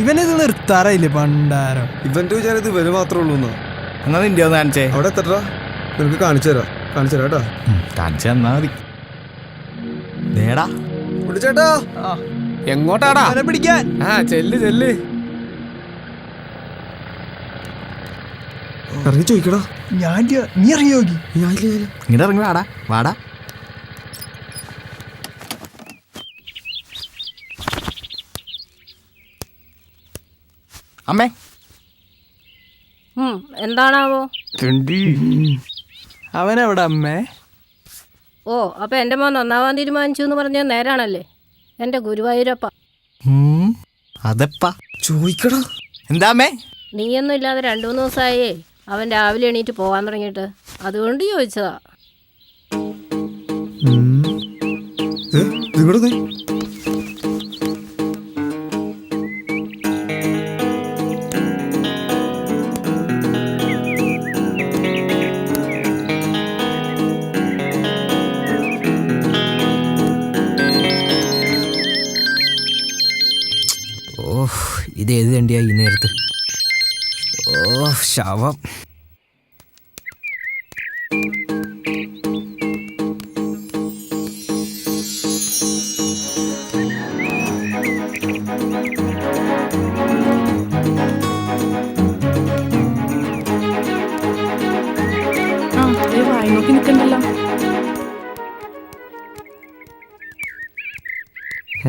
ഇവനിത് നിർത്താറായില്ലേ പണ്ടാരോ. ഇവന്റെ വിചാരം ഇത് ഇവന് മാത്രമേ ഉള്ളൂ എന്നാ. എന്നാ നിന്റെ ഒന്ന് കാണിച്ചേ. അവിടെ എത്തട്ടാ, നിനക്ക് കാണിച്ചു തരാം കേട്ടാ. കാണിച്ചു തന്നാ മതി. ദേടാ വിളിച്ചേട്ടാ. എങ്ങോട്ടാടാ? പിടിക്കാൻ. ചെല്ല്. ഇറങ്ങി ചോദിക്കടാ. നീ ഇറങ്ങി നോക്കി. ഇങ്ങോട്ട് ഇറങ്ങി വാടാ. അമ്മേ എന്താണാവോ? അവനെവിടെ അമ്മേ? ഓ, അപ്പൊ എന്റെ മോൻ ഒന്നാവാൻ തീരുമാനിച്ചു എന്ന് പറഞ്ഞ നേരാണല്ലേ എന്റെ ഗുരുവായൂരപ്പ. അതെപ്പാ ചോദിക്കടാ. എന്താ അമ്മേ? നീയൊന്നും ഇല്ലാതെ 2-3 ദിവസമായേ അവൻ രാവിലെ എണീറ്റ് പോകാൻ തുടങ്ങിയിട്ട്, അതുകൊണ്ട് ചോദിച്ചതാ. ഇതേത് വണ്ടിയാ ഈ നേരത്ത്? ശവം. വായ്നോക്കി നിൽക്കണ്ടല്ലോ.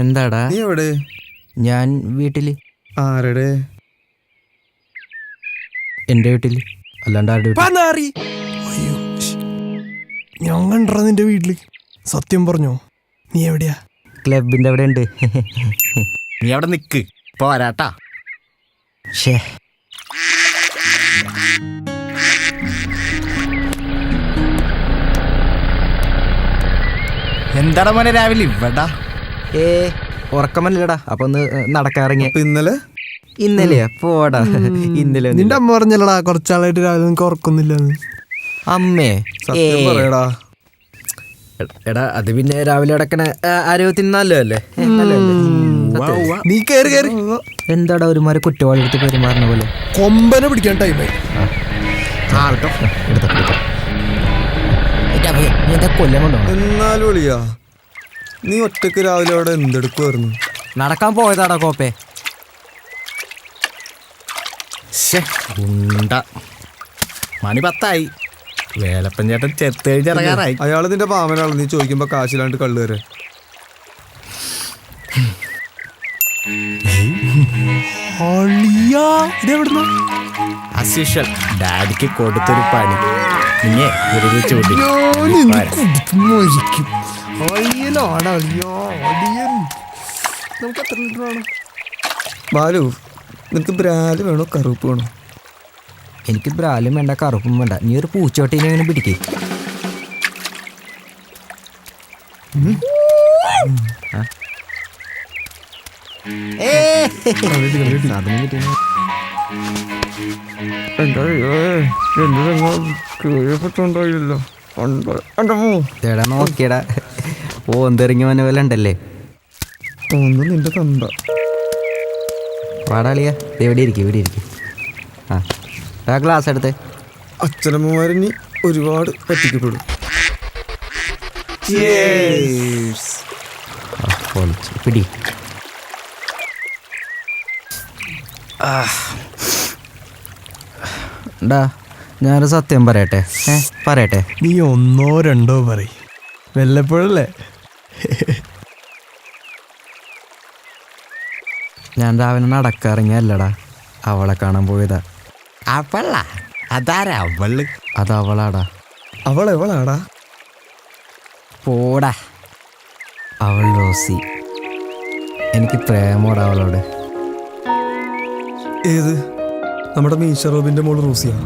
എന്താടാ? നീ എവിടെ? ഞാൻ വീട്ടില്. ആരുടെ? എന്റെ വീട്ടില്, അല്ലാണ്ട് ആരുടെ വീട്ടിൽ? അയ്യോ, ഞാൻ കണ്ടാ നിന്റെ വീട്ടില്. സത്യം പറഞ്ഞോ? നീ എവിടെയാ? ക്ലബിന്റെ അവിടെ ഉണ്ട്. നീ അവിടെ നിക്ക്, പോരാട്ടാ. ഷേ, എന്താടാ മോനെ രാവിലെ ഇവിടാ? ഉറക്കമല്ലടാ, അപ്പൊ ഒന്ന് നടക്കാറിങ്ങ. ഇന്നലെയാ? പോടാ. ഇന്നലെ നിന്റെ അമ്മ പറഞ്ഞല്ലടാ കുറച്ചാളായിട്ട് രാവിലെ നിനക്ക് ഉറക്കൊന്നില്ലെന്ന്. അമ്മേ പറയടാ. എടാ, അത് പിന്നെ രാവിലെ അടക്കണ ആരോഗ്യത്തിന് നല്ലതല്ലേ? നീ കയറി. എന്താടാ ഒരുമാതിരി കുറ്റവാളിയെടുത്ത് പെരുമാറുന്ന പോലെ? കൊമ്പനെ പിടിക്കാൻ ടൈമായി. കൊല്ലം കൊണ്ടോ? എന്നാലും വിളിയാ, നീ ഒറ്റക്ക് രാവിലെ അവിടെ എന്തെടുക്കുമായിരുന്നു? നടക്കാൻ പോയതാടാ കോപ്പേ. മണി 10 വേലപ്പൻ ചേട്ടൻ ചെറുത്തേഴിറങ്ങാറായി. അയാൾ നിന്റെ പാമനാണ്. നീ ചോദിക്കുമ്പോ കാശിലാണ്ട് കള്ളുവരെ. ഡാഡിക്ക് കൊടുത്തൊരു പണി. ബാലു, നിനക്ക് ബ്രാല് വേണോ കറുപ്പ് വേണോ? എനിക്ക് ബ്രാലും വേണ്ട, കറുപ്പും വേണ്ട. നീ ഒരു പൂച്ചോട്ടീനെ ഇങ്ങനെ പിടിക്കേ. നോക്കിയടാ, ഓന്തെറിങ്ങി വന്ന പോലെ ഉണ്ടല്ലേ? നിന്റെ തന്ത വാടാളിയാ. എവിടെ ഇരിക്കും. ഗ്ലാസ് എടുത്ത്. അച്ഛനമ്മമാരിനി ഒരുപാട് പറ്റിക്കപ്പെടും. പിടി. ഞാനൊരു സത്യം പറയട്ടെ? നീ 1-2 പറയും, വല്ലപ്പോഴല്ലേ. ഞാൻ രാവിലെ നടക്കാറിങ്ങല്ലടാ, അവളെ കാണാൻ പോയതാ. അവളാ? അതാരാ അവള്? അതവളാടാ. അവളെവളാടാ? പോടാ. അവൾ റോസി. എനിക്ക് പ്രേമോടാ അവളോട്. ഏത്? നമ്മുടെ മീശ റോബിന്റെ മോള് റോസിയാ?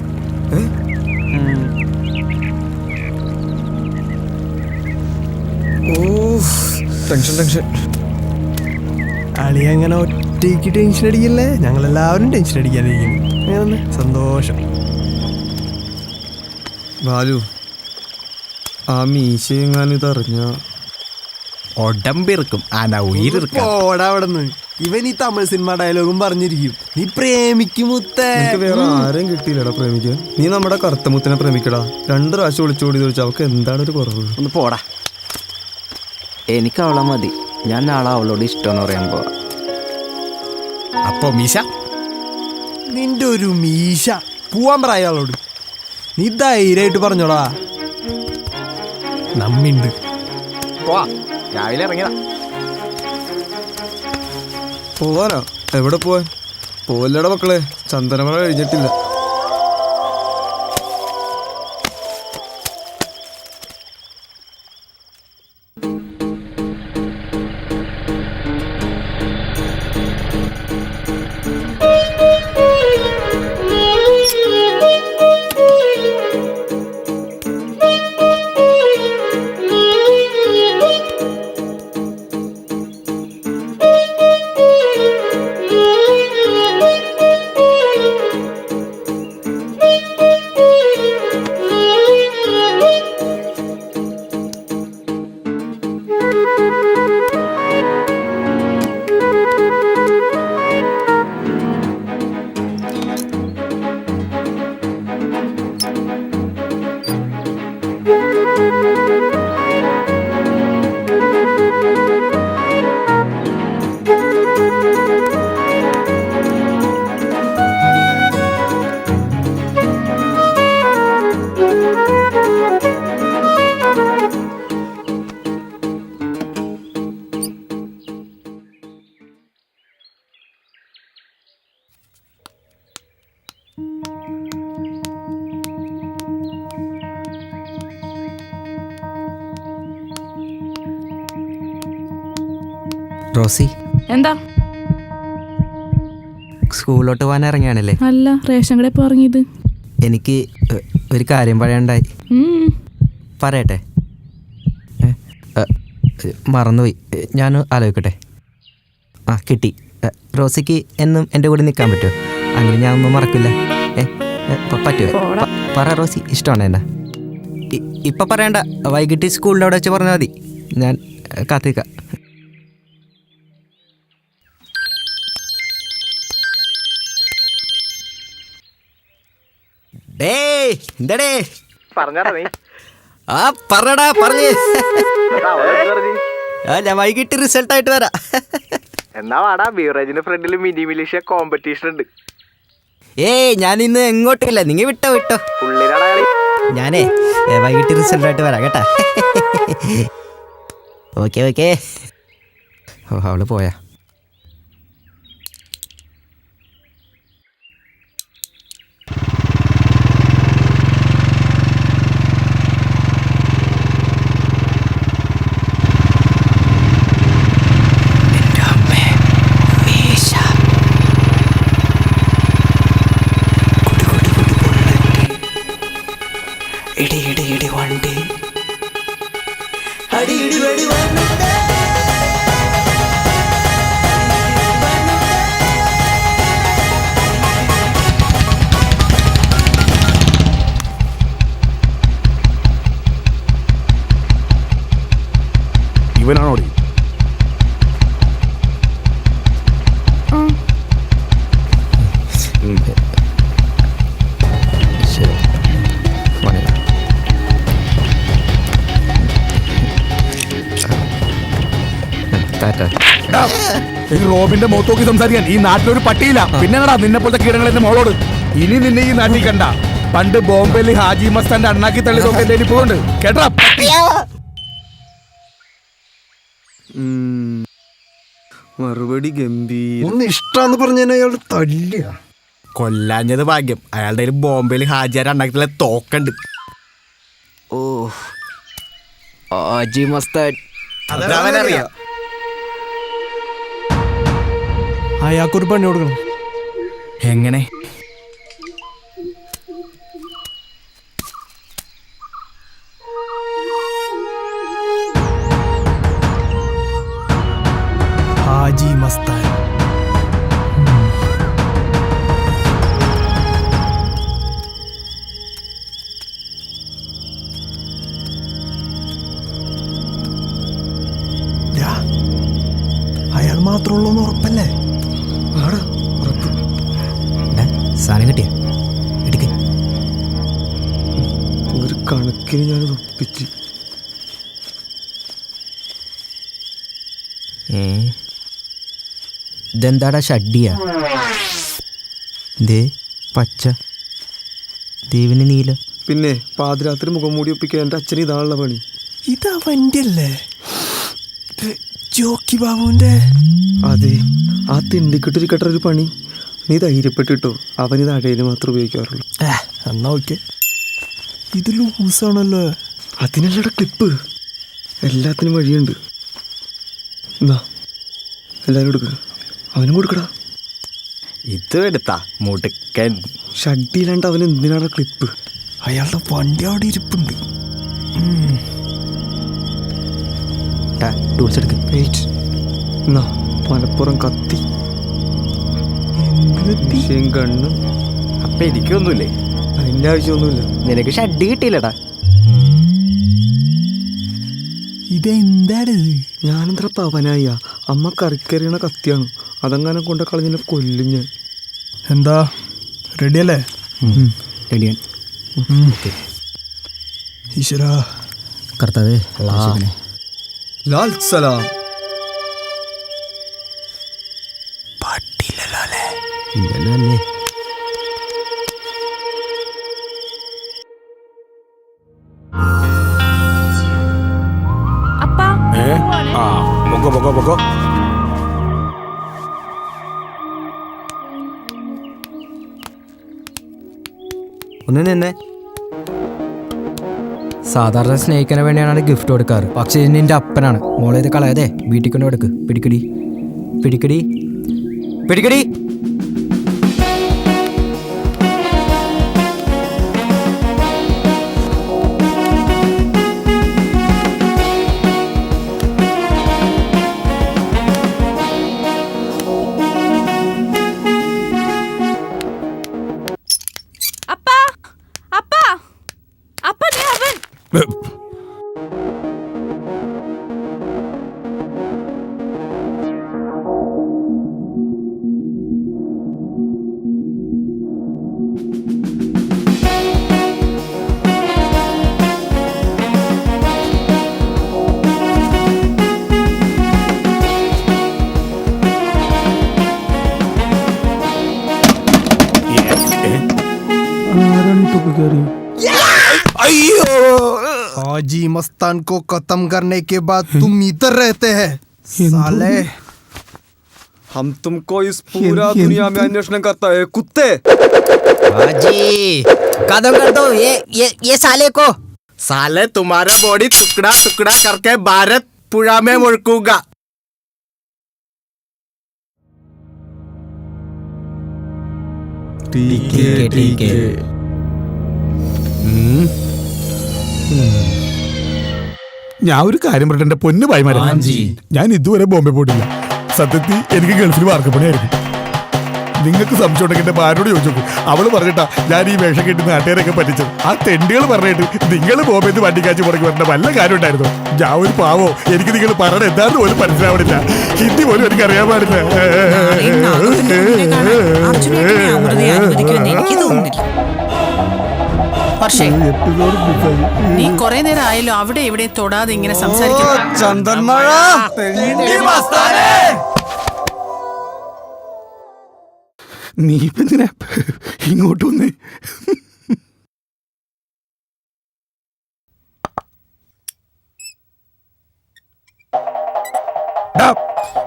ടെൻഷൻ. അളി അങ്ങനെ ഒറ്റയ്ക്ക് ടെൻഷൻ അടിക്കില്ലേ, ഞങ്ങളെല്ലാവരും ടെൻഷൻ അടിക്കാതിരിക്കുന്നു. സന്തോഷം. ബാലു, ആ മീശയെങ്ങാനും ഇതറിഞ്ഞ ഉടമ്പിറുക്കും ആന ഉയിരിക്കും. ഓടാ അവിടെ നിന്ന്. ഇവൻ ഈ തമിഴ് സിനിമ ഡയലോഗും പറഞ്ഞിരിക്കും. നീ പ്രേമിക്കും മുത്തേ. എനിക്ക് വേറെ ആരെയും കിട്ടിയില്ലടാ പ്രേമിക്കാൻ. നീ നമ്മുടെ കറുത്ത മുത്തിനെ പ്രേമിക്കടാ. 2 പ്രാവശ്യം വിളിച്ചോടി ചോദിച്ചാൽ അവൾക്ക് എന്താണ് ഒരു കുറവ്? ഒന്ന് പോടാ. എനിക്ക് അവളെ മതി. ഞാൻ നാളെ അവളോട് ഇഷ്ടമെന്ന് പറയാൻ പോവാ. അപ്പൊ മീശ നിന്റെ ഒരു മീശ. പോവാൻ പറയാ അവളോട്. നീ ധൈര്യമായിട്ട് പറഞ്ഞോടാ. നമ്മിണ്ട്. പോവാ. രാവിലെ ഇറങ്ങിയതാ. പോവാനോ? എവിടെ പോവാൻ? പോവല്ലടാ മക്കളെ, ചന്ദനമഴ കഴിഞ്ഞിട്ടില്ല. റോസി, എന്താ? സ്കൂളിലോട്ട് പോകാൻ ഇറങ്ങിയാണല്ലേ? അല്ല, റേഷൻ കടയിൽ ഇപ്പോൾ ഇറങ്ങിയത്. എനിക്ക് ഒരു കാര്യം പറയാനുണ്ടായി. പറയട്ടെ? മറന്നുപോയി. ഞാൻ ആലോചിക്കട്ടെ. ആ, കിട്ടി. റോസിക്ക് എന്നും എൻ്റെ കൂടെ നിൽക്കാൻ പറ്റുമോ? അങ്ങനെ ഞാൻ ഒന്നും മറക്കില്ല. പറ്റുമോ? പറ റോസി, ഇഷ്ടമാണ് എന്നെ? ഇപ്പം പറയണ്ട, വൈകിട്ട് സ്കൂളിൻ്റെ അവിടെ വെച്ച് പറഞ്ഞാൽ മതി. ഞാൻ കാത്തിരിക്കാം. എന്താടേ ആ പറഞ്ഞടാ, പറഞ്ഞേ. ഞാൻ വൈകിട്ട് റിസൾട്ടായിട്ട് വരാം. എന്നാ വാടാ, ബീവറേജിന്റെ ഫ്രണ്ടിൽ മിനി മിലിഷ്യ കോമ്പറ്റീഷൻ ഉണ്ട്. ഞാൻ ഇന്ന് എങ്ങോട്ടില്ല, നിങ്ങൾ വിട്ടോ. പുള്ളിലാണ് കളി. ഞാനേ വൈകിട്ട് റിസൾട്ടായിട്ട് വരാം കേട്ടാ. ഓക്കെ. ഓ, അവള് പോയാ? ഇടി വണ്ടി അടി വെടി വണ്ടി. ഇവനാണോടി? ശരി, ഈ റോബിന്റെ മുഖത്ത് നോക്കി സംസാരിക്കാൻ ഈ നാട്ടിലൊരു പട്ടിയില്ല. പിന്നെടാ നിന്നെ പോലത്തെ കീടങ്ങൾ എന്റെ മോളോട്. ഇനി നിന്നെ ഈ നാട്ടിൽ കണ്ട പണ്ട് ബോംബെയിൽ ഹാജി മസ്താന്റെ അണ്ണാക്കി തള്ളി നോക്കി എന്റെ പോണ്ട് കേട്ടാ. മറുപടി ഗംഭീരം. ഒന്ന് ഇഷ്ടാന്ന് പറഞ്ഞതിനെ അയാൾ തല്ലിയ. കൊല്ലാഞ്ഞത് ഭാഗ്യം. അയാളുടെ ബോംബെയിൽ ഹാജിയാരെ അണ്ണാക്കി തള്ള തോക്കണ്ട്. ഓ, ഹാജി മസ്താൻ. അതവനറിയാം. അയാൾക്കൊരു പണി കൊടുക്കണം. എങ്ങനെ? ഹാജി മസ്താൻ. അയാൾ മാത്രമുള്ളൂന്ന് ഉറപ്പല്ലേ? ആടാ ഉറപ്പ്. എടാ, സാധനം കിട്ടിയ എടുക്ക. ഒരു കണക്കിന് ഞാനത് ഒപ്പിച്ച്. ഇതെന്താടാ ഷഡ്ഡിയാ? ദേ പച്ച, ദേവിന് നീല. പിന്നെ പാതിരാത്രി മുഖം മൂടി ഒപ്പിക്കാൻ എൻ്റെ അച്ഛന് ഇതാണുള്ള പണി. ഇത് അവൻ്റെ അല്ലേ? ജോക്കി ബാബുവിന്റെ. അതെ, ആ തിണ്ടിക്കിട്ടൊരു കെട്ടൊരു പണി. നീ ധൈര്യപ്പെട്ടിട്ടോ, അവനിത് അടയിൽ മാത്രം ഉപയോഗിക്കാറുള്ളൂ. എന്നാ ഓക്കെ. ഇത് ലൂസാണല്ലോ. അതിനല്ലട ക്ലിപ്പ്. എല്ലാത്തിനും വഴിയുണ്ട്. എന്നാ എല്ലാവരും എടുക്കുക, അവനും കൊടുക്കടാ. ഇത് എടുത്താ മുടുക്കൻ. ഷഡ്ഡിയിലാണ്ട് അവൻ എന്തിനാണ് ക്ലിപ്പ്? അയാളുടെ വണ്ടി അവിടെ ഇരിപ്പുണ്ട്. ടൂൾസ് എടുക്ക. വെയിറ്റ്. എന്നാ മലപ്പുറം കത്തി, വിഷയം കണ്ണ്. അപ്പൊ എനിക്കൊന്നുമില്ലേ? അതിൻ്റെ ആവശ്യമൊന്നുമില്ല. നിനക്ക് ഷഡ്ഡി കിട്ടിയില്ലടാ. ഇതെന്താണ്? ഞാനെന്താ പവനായ? അമ്മ കറിക്കറിയണ കത്തിയാണ്. അതങ്ങനെ കൊണ്ട് കളഞ്ഞ കൊല്ലും ഞാൻ. എന്താ റെഡിയല്ലേ? റെഡിയാണ്. ഈശ്വരാ കർത്താവേ, ലാൽ സലാം. പാട്ടില്ലല്ലോ അല്ലേ? ഇല്ലല്ലോ അല്ലേ? പൊക്കോ. ഒന്ന് നിന്നെ. സാധാരണ സ്നേഹിക്കാന് വേണ്ടിയാണ് ഗിഫ്റ്റ് കൊടുക്കാറ്, പക്ഷേ ഇത് നിന്റെ അപ്പനാണ്. മോളെ ഇത് കളയാതെ വീട്ടിൽ കൊണ്ട് കൊടുക്ക്. പിടിക്കടി പിടിക്കടി പിടിക്കടി. हाजी मस्तान को खत्म करने के बाद तुम इधर रहते हैं साले. हम तुमको इस पूरा दुनिया में अन्वेषण करता है कुत्ते. हाजी कदम कर दो ये साले को. साले तुम्हारा बॉडी टुकड़ा टुकड़ा करके भारत पुरा में मुड़कूंगा. ठीक है. ഞാൻ ഒരു കാര്യം പറഞ്ഞിട്ട് എന്റെ പൊന്നു ഭായിമാരെ, ഞാൻ ഇതുവരെ ബോംബെ പോയിട്ടില്ല. സത്യത്തിൽ എനിക്ക് ഗൾഫിൽ വാർക്കപ്പണിയായിരുന്നു. നിങ്ങൾക്ക് സംശയം ഉണ്ടെങ്കിൽ എന്റെ ഭാര്യയോട് ചോദിച്ചു. അവള് പറഞ്ഞിട്ടാ ഞാൻ ഈ വേഷം കെട്ടി നാട്ടുകാരൊക്കെ പറ്റിച്ചത്. ആ തെണ്ടികൾ പറഞ്ഞിട്ട് നിങ്ങൾ ബോംബെന്ന് വണ്ടി കാച്ചു മുടക്കി പറഞ്ഞ വല്ല കാര്യം ഉണ്ടായിരുന്നു? ഞാൻ ഒരു പാവോ, എനിക്ക് നിങ്ങൾ പറഞ്ഞത് എന്താണെന്ന് പോലും മനസ്സിലാവണില്ല. ഹിന്ദി പോലും എനിക്ക് അറിയാൻ പാടില്ല. പക്ഷേ നീ കുറെ നേരം ആയല്ലോ അവിടെ ഇവിടെ തൊടാതെ ഇങ്ങനെ സംസാരിക്കുന്നു. ചന്ദൻമഴ നീ ഇപ്പൊ എന്തിനാ ഇങ്ങോട്ട് വന്നേ?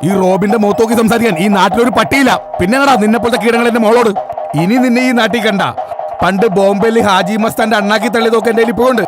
ഈ റോബിന്റെ മുഖത്തോക്കി സംസാരിക്കാൻ ഈ നാട്ടിലൊരു പട്ടിയില്ല. പിന്നെ നിന്നെ പോലത്തെ കീടങ്ങൾ എന്റെ മോളോട്. ഇനി നിന്നെ ഈ നാട്ടിൽ കണ്ട പണ്ട് ബോംബെയിൽ ഹാജി മസ്താന്റെ അണ്ണാക്കി തള്ളിയതൊക്കെ എന്റെ ഇപ്പോഴുണ്ട്.